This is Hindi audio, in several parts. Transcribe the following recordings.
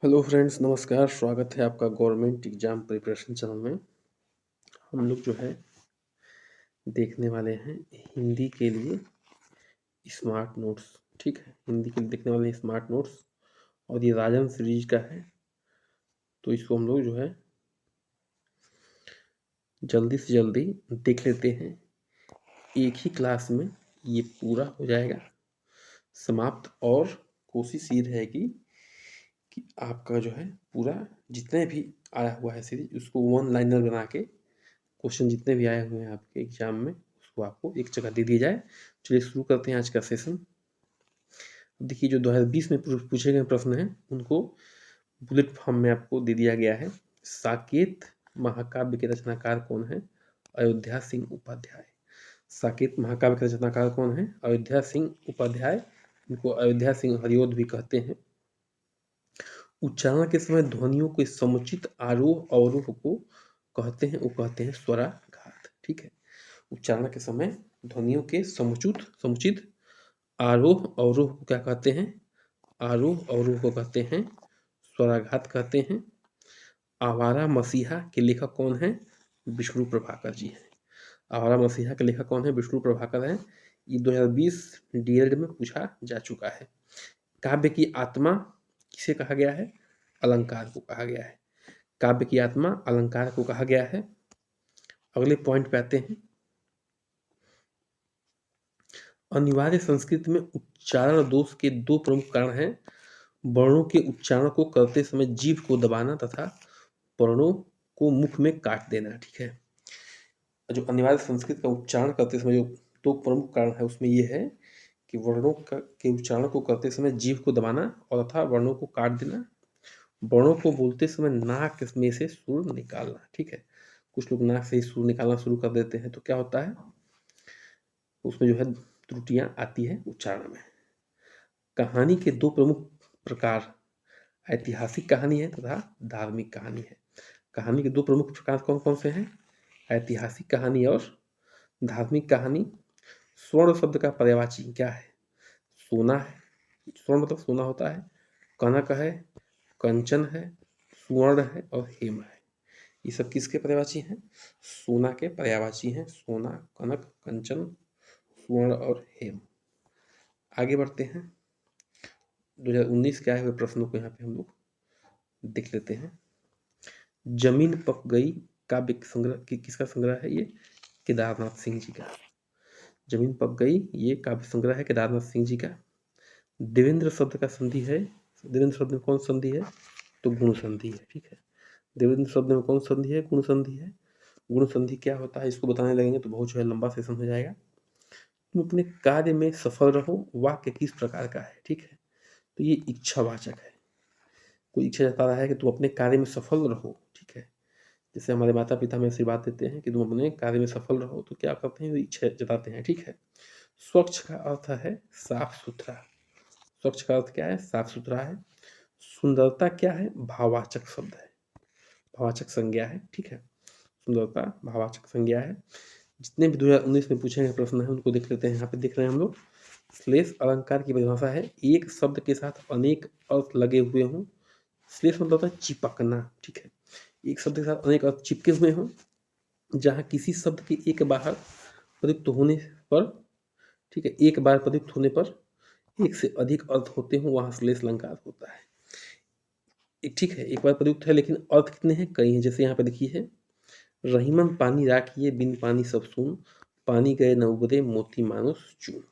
हेलो फ्रेंड्स, नमस्कार। स्वागत है आपका गवर्नमेंट एग्जाम प्रिपरेशन चैनल में। हम लोग जो है देखने वाले हैं हिंदी के लिए स्मार्ट नोट्स। ठीक है, हिंदी के लिए देखने वाले हैं स्मार्ट नोट्स और ये राजन सीरीज का है। तो इसको हम लोग जो है जल्दी से जल्दी देख लेते हैं। एक ही क्लास में ये पूरा हो जाएगा समाप्त। और कोशिश ये रहेगी कि आपका जो है पूरा जितने भी आया हुआ है सीरीज उसको वन लाइनर बना के क्वेश्चन जितने भी आए हुए हैं आपके एग्जाम में उसको आपको एक जगह दे दिया जाए। चलिए शुरू करते हैं आज का सेशन। देखिए, जो 2020 में पूछे गए प्रश्न हैं उनको बुलेट फॉर्म में आपको दे दिया गया है। साकेत महाकाव्य के रचनाकार कौन है? अयोध्या सिंह उपाध्याय। साकेत महाकाव्य के रचनाकार कौन है? अयोध्या सिंह उपाध्याय। इनको अयोध्या सिंह हरिओद भी कहते हैं। उच्चारण के समय ध्वनियों के समुचित आरोह अवरोह को कहते हैं, वो कहते हैं स्वराघात। ठीक है, उच्चारण के समय ध्वनियों के समुचित आरोह अवरोह को क्या कहते हैं? आरोह अवरोह को कहते हैं स्वराघात कहते हैं। आवारा मसीहा के लेखक कौन है? विष्णु प्रभाकर जी हैं। आवारा मसीहा के लेखक कौन है? विष्णु प्रभाकर हैं। ये 2020 डीएलएड में पूछा जा चुका है। काव्य की आत्मा किसे कहा गया है? अलंकार को कहा गया है। काव्य की आत्मा अलंकार को कहा गया है। अगले पॉइंट पे आते हैं। अनिवार्य संस्कृत में उच्चारण दोष के दो प्रमुख कारण हैं। वर्णों के उच्चारण को करते समय जीभ को दबाना तथा वर्णों को मुख में काट देना। ठीक है, जो अनिवार्य संस्कृत का उच्चारण करते समय जो दो प्रमुख कारण है उसमें यह है कि वर्णों के उच्चारण को करते समय जीभ को दबाना और तथा वर्णों को काट देना। वर्णों को बोलते समय नाक में से सुर निकालना। ठीक है, कुछ लोग नाक से ही सुर निकालना शुरू कर देते हैं तो क्या होता है, उसमें जो है त्रुटियां आती है उच्चारण में। कहानी के दो प्रमुख प्रकार ऐतिहासिक कहानी है तथा धार्मिक कहानी है। कहानी के दो प्रमुख प्रकार कौन कौन से हैं? ऐतिहासिक कहानी और धार्मिक कहानी। स्वर्ण शब्द का पर्यायवाची क्या है? सोना है। स्वर्ण मतलब सोना होता है। कनक है, कंचन है, सुवर्ण है और हेम है। ये सब किसके पर्यायवाची हैं? सोना के पर्यायवाची हैं। सोना, कनक, कंचन, सुवर्ण और हेम। आगे बढ़ते हैं। 2019 के आए हुए प्रश्नों को यहाँ पे हम लोग देख लेते हैं। जमीन पक गई काव्य संग्रह किसका संग्रह है? ये केदारनाथ सिंह जी का। जमीन पक गई ये काव्य संग्रह है केदारनाथ सिंह जी का। देवेंद्र शब्द का संधि है। देवेंद्र शब्द में कौन संधि है? तो गुण संधि है। ठीक है, देवेंद्र शब्द में कौन संधि है? गुण संधि है। गुण संधि क्या होता है इसको बताने लगेंगे तो बहुत जो है लंबा सेशन हो जाएगा। तुम अपने कार्य में सफल रहो वाक्य किस प्रकार का है? ठीक है, तो ये इच्छावाचक है। कोई इच्छा जता रहा है कि तुम अपने कार्य में सफल रहो। ठीक है, जैसे हमारे माता पिता हमें आशीर्वाद देते हैं कि तुम अपने कार्य में सफल रहो तो क्या करते हैं? इच्छा जताते हैं। ठीक है, स्वच्छ का अर्थ है साफ सुथरा। स्वच्छ का अर्थ क्या है? साफ सुथरा है। सुंदरता क्या है? भाववाचक शब्द है, भाववाचक संज्ञा है। ठीक है, सुंदरता भाववाचक संज्ञा है। जितने भी 2019 में पूछे गए प्रश्न हैं उनको देख लेते हैं। यहाँ पे देख रहे हैं हम लोग। श्लेष अलंकार की परिभाषा है एक शब्द के साथ अनेक अर्थ लगे हुए हों। श्लेष मतलब होता है चिपकना। ठीक है, एक शब्द के साथ अनेक अर्थ चिपके हुए हों। जहाँ किसी शब्द के एक बार प्रयुक्त होने पर, ठीक है, एक बार प्रयुक्त होने पर एक से अधिक अर्थ होते हों वहाँ श्लेष अलंकार होता है। ठीक है, एक बार प्रयुक्त है लेकिन अर्थ कितने हैं? कई हैं। जैसे यहाँ पे देखिए है, रहीमन पानी राखिए बिन पानी सब सून, पानी गए न उबरे मोती मानुष चून।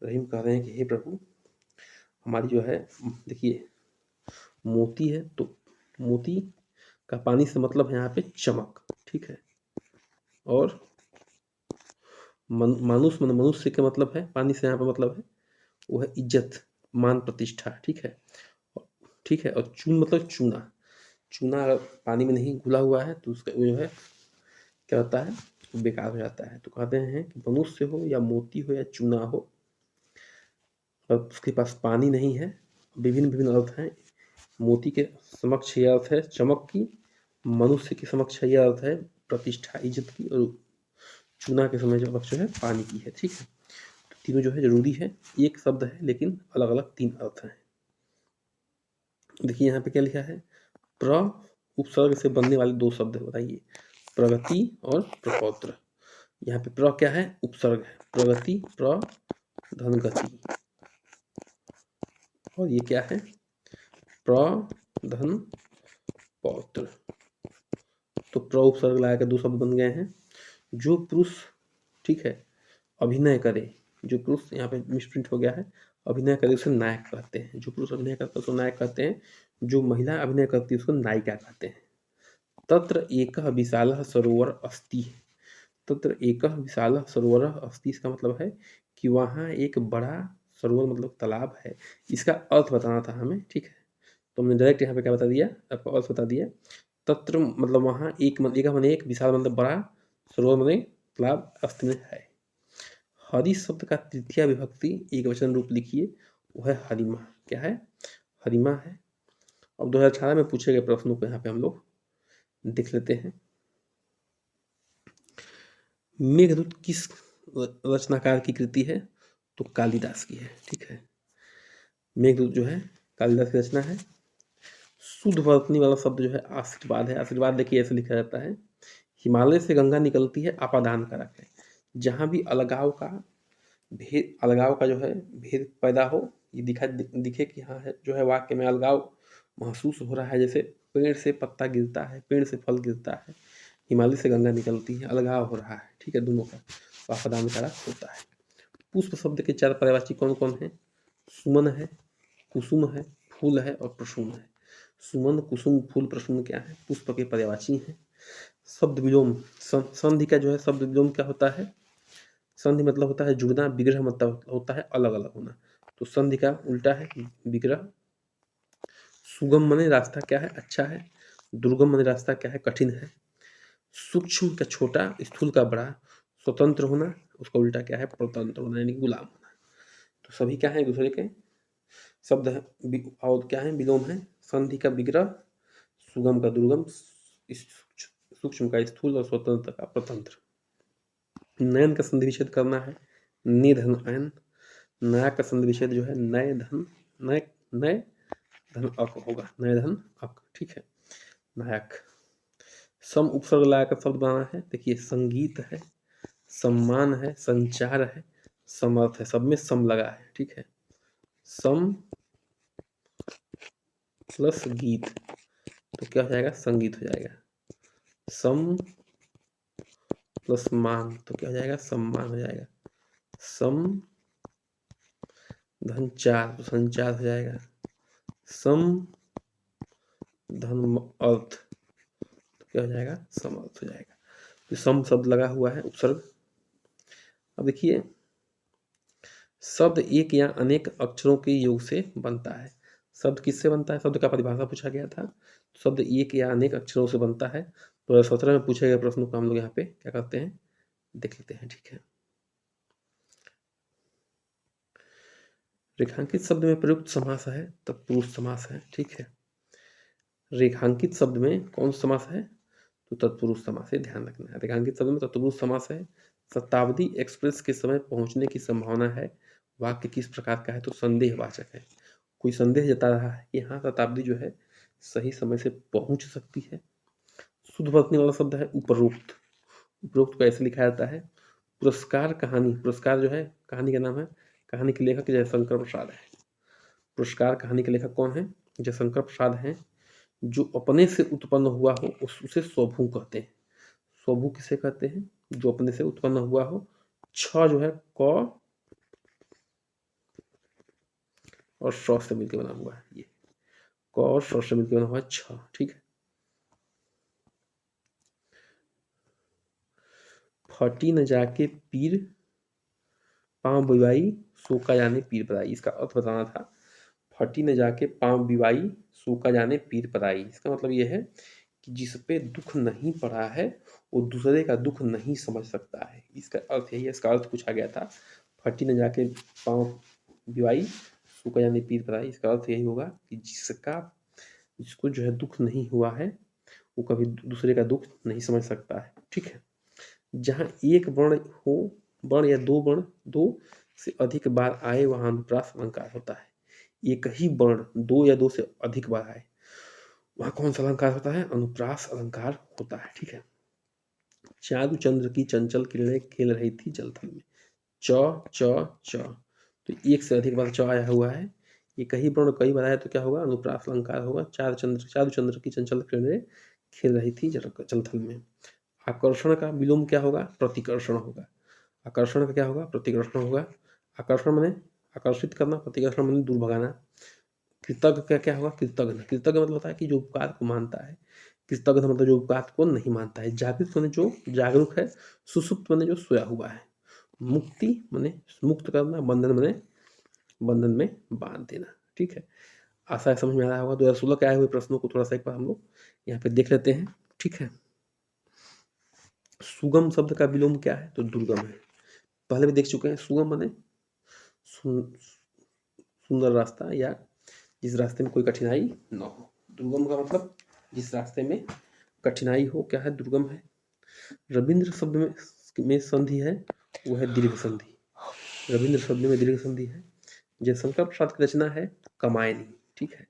रहीम कह रहे हैं कि हे प्रभु, हमारी जो है देखिए मोती है तो मोती का पानी से मतलब है यहाँ पे चमक। ठीक है, और मानुष मन मनुष्य के मतलब है, पानी से यहाँ पे मतलब है वो है इज्जत, मान, प्रतिष्ठा। ठीक है, ठीक है, और चून मतलब चूना। चूना अगर पानी में नहीं घुला हुआ है तो उसका वो जो है क्या होता है? बेकार हो जाता है। तो कहते हैं कि मनुष्य हो या मोती हो या चूना हो और उसके पास पानी नहीं है, विभिन्न विभिन्न अर्थ हैं। मोती के समक्ष यह अर्थ है चमक की, मनुष्य के समक्ष यह अर्थ है प्रतिष्ठा, इज्जत की, और चूना के समय जो पक्ष है पानी की है। ठीक है, तो तीनों जो है जरूरी है। एक शब्द है लेकिन अलग अलग तीन अर्थ हैं। देखिए यहाँ पे क्या लिखा है, प्र उपसर्ग से बनने वाले दो शब्द बताइए, प्रगति और प्रपौत्र। यहाँ पे प्र क्या है, उपसर्ग है, प्रगति, प्र धन गति, और ये क्या है, प्र धन पौत्र। तो प्र उपसर्ग लगा के दो शब्द बन गए हैं। जो पुरुष, ठीक है, अभिनय करे, जो पुरुष, यहाँ पे मिसप्रिंट हो गया है, अभिनय करे उसे नायक कहते हैं। जो पुरुष अभिनय करता है उसको नायक कहते हैं। जो महिला अभिनय करती है उसको नायिका कहते हैं। तत्र एकः विशालः सरोवर अस्ति। तत्र एकः विशालः सरोवर अस्ति, इसका मतलब है कि वहाँ एक बड़ा सरोवर मतलब तालाब है। इसका अर्थ बताना था हमें, ठीक है, तो हमने डायरेक्ट यहाँ पे क्या बता दिया, आपको अर्थ बता दिया। तत्र मतलब वहाँ एक माने एक, विशाल मतलब बड़ा, सरोवर माने तालाब, अस्ति में है। हरि शब्द का तृतीया विभक्ति एक वचन रूप लिखिए, वो है हरिमा। क्या है, हरिमा है। अब 2018 में पूछे गए प्रश्नों को यहाँ पे हम लोग देख लेते हैं। मेघदूत किस रचनाकार की कृति है, तो कालिदास की है, ठीक है। मेघदूत जो है कालिदास की रचना है। शुद्ध वर्तनी वाला शब्द जो है आशीर्वाद है। आशीर्वाद देखिए ऐसे लिखा जाता है, हिमालय से गंगा निकलती है, आपादान कारक है। जहाँ भी अलगाव का भेद, अलगाव का जो है भेद पैदा हो, ये दिखे कि हाँ है जो है वाक्य में अलगाव महसूस हो रहा है, जैसे पेड़ से पत्ता गिरता है, पेड़ से फल गिरता है, हिमालय से गंगा निकलती है, अलगाव हो रहा है, ठीक है, दोनों का, तो आपादान कारक होता है। पुष्प शब्द के चार पर्यायवाची कौन कौन है, सुमन है, कुसुम है, फूल है और प्रसून है। सुमन, कुसुम, फूल, प्रसून क्या है, पुष्प के पर्यायवाची हैं। शब्द विलोम, संधि का जो है शब्द विलोम क्या होता है, संधि मतलब होता है जुड़ना, विग्रह मतलब होता है अलग अलग होना, तो संधि का उल्टा है विग्रह। सुगम माने रास्ता क्या है, अच्छा है। दुर्गम माने रास्ता क्या है, कठिन है। सूक्ष्म का छोटा, स्थूल का बड़ा। स्वतंत्र होना, उसका उल्टा क्या है, परतंत्र होना, यानी गुलाम होना। तो सभी क्या है, एक दूसरे के शब्द है, और क्या है, विलोम है। संधि का विग्रह, सुगम का दुर्गम, सूक्ष्म का स्थूल और स्वतंत्र का प्रतंत्र। नयन का संधि विच्छेद करना है, निधन अयन। नायक का संधि विच्छेद जो है नय धन, नय नय धन अक होगा, नय धन अक, ठीक है, नायक। सम उपसर्ग लगाकर शब्द बनाना है, देखिए संगीत है, सम्मान है, संचार है, समर्थ है, सब में सम लगा है, ठीक है। सम प्लस गीत तो क्या हो जाएगा, संगीत हो जाएगा। सम प्लस मान तो क्या हो जाएगा, सम्मान हो जाएगा। सम धन चार तो संचार हो जाएगा। सम धन अर्थ तो क्या हो जाएगा, समर्थ हो जाएगा। तो सम शब्द लगा हुआ है उपसर्ग। अब देखिए, शब्द एक या अनेक अक्षरों के योग से बनता है। शब्द किससे बनता है, शब्द का परिभाषा पूछा गया था। शब्द एक या अनेक अक्षरों से बनता है। 2017 में पूछे गए प्रश्नों को हम लोग यहाँ पे क्या करते हैं, देख लेते हैं, ठीक है। रेखांकित शब्द में प्रयुक्त समास है तत्पुरुष समास है, ठीक है। रेखांकित शब्द में कौन सा समास है, तो तत्पुरुष समास है, ध्यान रखना है। रेखांकित शब्द में तत्पुरुष समास है। शताब्दी एक्सप्रेस के समय पहुंचने की संभावना है। वाक्य किस प्रकार का है, तो संदेहवाचक है। कोई संदेह जता रहा है कि हाँ शताब्दी जो है सही समय से पहुंच सकती है। शुद्ध वर्तनी वाला शब्द है उपरोक्त। उपरोक्त को ऐसे लिखा जाता है, पुरस्कार कहानी, पुरस्कार जो है कहानी का नाम है, कहानी के लेखक जयशंकर प्रसाद है। पुरस्कार कहानी के लेखक कौन है, जयशंकर प्रसाद हैं। जो अपने से उत्पन्न हुआ हो उसे स्वभू कहते हैं। स्वभू किसे कहते हैं, जो अपने से उत्पन्न हुआ हो। छ जो है क और श से मिलकर बना हुआ है, ये क और श से मिलकर बना हुआ है छ, ठीक है। फटी न जाके पीर पाँव बिवाई, सूखा जाने पीर पराई, इसका अर्थ बताना था। फटी न जाके पाँव बिवाई, सूखा जाने पीर पराई, इसका मतलब ये है कि जिस पे दुख नहीं पड़ा है वो दूसरे का दुख नहीं समझ सकता है, इसका अर्थ यही है। इसका अर्थ पूछा गया था, फटी न जाके पाँव बिवाई, सूखा जाने पीर पराई, इसका अर्थ यही होगा कि जिसको जो है दुख नहीं हुआ है वो कभी दूसरे का दुख नहीं समझ सकता है, ठीक है। जहाँ एक वर्ण हो, वर्ण या दो वर्ण दो से अधिक बार आए वहाँ अनुप्रास अलंकार होता है। एक ही वर्ण 2 या 2 से अधिक बार आए, वहाँ कौन सा अलंकार होता है? अनुप्रास अलंकार होता है। ठीक है। चारु चंद्र की चंचल किरणें खेल रही थी जलथल में। च च च, तो एक से अधिक बार च आया हुआ है, ये कहीं वर्ण कई बार आया तो क्या होगा? अनुप्रास अलंकार होगा। चारु चंद्र की चंचल किरणें खेल रही थी जलथल में। आकर्षण का विलोम क्या होगा? प्रतिकर्षण होगा। आकर्षण का क्या होगा? प्रतिकर्षण होगा। आकर्षण माने आकर्षित करना, प्रतिकर्षण माने दूर भगाना। कृतज्ञ का क्या होगा? कृतज्ञ। कृतज्ञ मतलब होता है कि जो उपकार को मानता है। कृतज्ञ मतलब जो उपकार को नहीं मानता है। जागृत माने जो जागरूक है। सुसुप्त माने जो सोया हुआ है। मुक्ति माने मुक्त करना, बंधन माने बंधन में बांध देना। ठीक है। आशा है समझ में आ रहा होगा। 2016 के आए हुए प्रश्नों को थोड़ा सा एक बार हम लोग यहाँ पे देख लेते हैं। ठीक है। सुगम शब्द का विलोम क्या है? तो दुर्गम है। पहले भी देख चुके हैं। सुगम माने सुंदर रास्ता, या जिस रास्ते में कोई कठिनाई न हो। दुर्गम का मतलब जिस रास्ते में कठिनाई हो, क्या है? दुर्गम है। रविंद्र शब्द में संधि है, वो है दीर्घ संधि। रविंद्र शब्द में दीर्घ संधि है। जयशंकर प्रसाद की रचना है कमायनी। ठीक है।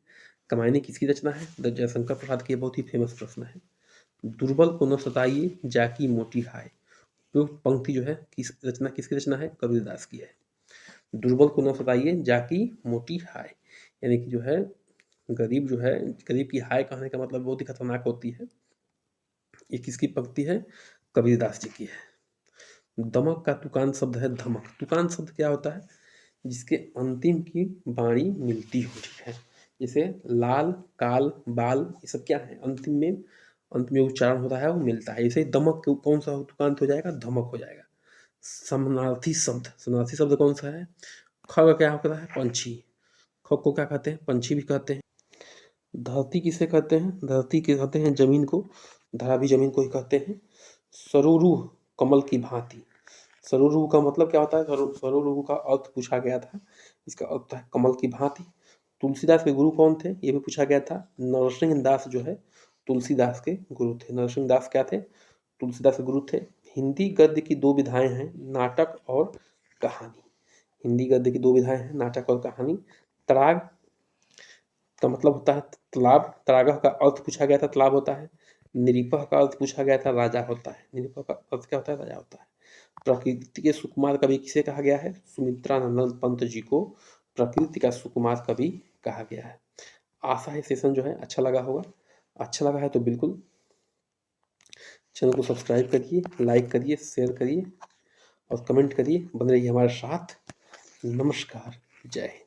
कमायनी किसकी रचना है? जयशंकर प्रसाद की। बहुत ही फेमस प्रश्न है। दुर्बल को न सताइए जाकी मोटी हाय। उपयुक्त पंक्ति जो है किसकी रचना है? कबीरदास की है। दुर्बल को न सताइए जाकी मोटी हाय, यानी कि जो है गरीब की हाय कहने का मतलब बहुत ही खतरनाक होती है। ये किसकी पंक्ति है? कबीरदास जी की है। दमक का तुकान शब्द है धमक। तुकान शब्द क्या होता है? जिसके अंतिम की वाणी मिलती हो। ठीक है। जैसे लाल, काल, बाल, ये सब क्या है? अंत में उच्चारण होता है, वो मिलता है। जैसे दमक कौन सा तुकांत हो जाएगा? धमक हो जाएगा। समानार्थी शब्द कौन सा है? ख का क्या होता है? पंछी। ख को क्या कहते हैं? पंछी भी कहते हैं। धरती किसे कहते हैं? धरती के कहते हैं जमीन को। धरा भी जमीन को ही कहते हैं। सरोरुह कमल की भांति। सरोरुह का मतलब क्या होता है? सरोरुह का अर्थ पूछा गया था। इसका अर्थ है कमल की भांति। तुलसीदास के गुरु कौन थे? ये भी पूछा गया था। नरसिंह दास जो है तुलसीदास के गुरु थे। नरसिंह दास क्या थे? तुलसीदास के गुरु थे। हिंदी गद्य की दो विधाएं हैं, नाटक और कहानी। हिंदी गद्य की दो विधाएं हैं, नाटक और कहानी। तराग का मतलब होता है तालाब। तरागह का अर्थ पूछा गया था, तालाब होता है। निरीपह का अर्थ पूछा गया था, राजा होता है। निरीपह का अर्थ क्या होता है? राजा होता है। प्रकृति के सुकुमार कवि किसे कहा गया है? सुमित्रानंद पंत जी को प्रकृति का सुकुमार कवि कहा गया है। आशा है सेशन जो है अच्छा लगा होगा। अच्छा लगा है तो बिल्कुल चैनल को सब्सक्राइब करिए, लाइक करिए, शेयर करिए और कमेंट करिए। बने रहिए हमारे साथ। नमस्कार, जय हिंद।